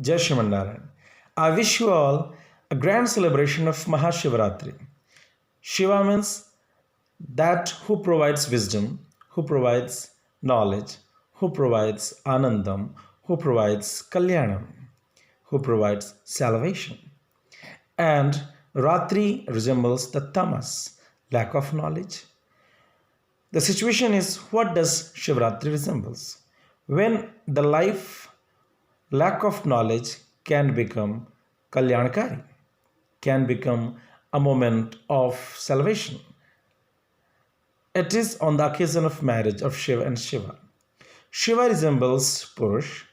Jai Shriman Narayan. I wish you all a grand celebration of Mahashivaratri. Shiva means that who provides wisdom, who provides knowledge, who provides anandam, who provides kalyanam, who provides salvation. And Ratri resembles the tamas, lack of knowledge. The situation is, what does Shivratri resembles? When the life lack of knowledge can become kalyankari, can become a moment of salvation. It is on the occasion of marriage of Shiva and Shiva. Shiva resembles Purush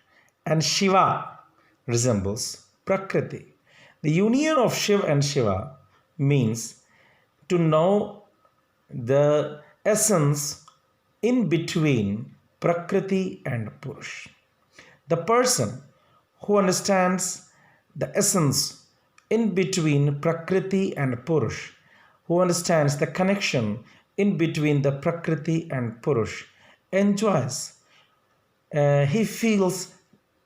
and Shiva resembles Prakriti. The union of Shiva and Shiva means to know the essence in between Prakriti and Purush. The person who understands the essence in between Prakriti and Purush, who understands the connection in between the Prakriti and Purush, enjoys. He feels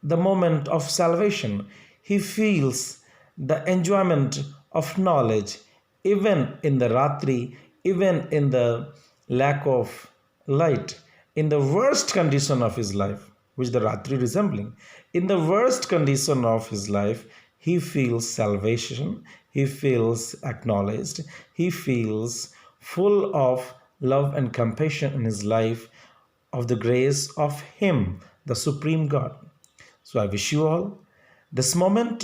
the moment of salvation. He feels the enjoyment of knowledge, even in the Ratri, even in the lack of light, in the worst condition of his life, which the Ratri resembling. In the worst condition of his life, he feels salvation, he feels acknowledged, he feels full of love and compassion in his life of the grace of Him, the Supreme God. So I wish you all this moment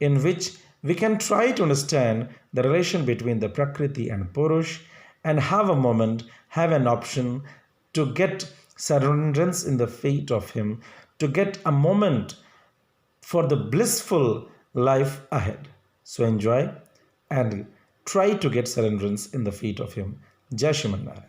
in which we can try to understand the relation between the Prakriti and Purush and have a moment, have an option to get surrenderance in the feet of Him, to get a moment for the blissful life ahead. So enjoy and try to get surrenderance in the feet of Him. Jai Shriman Narayan.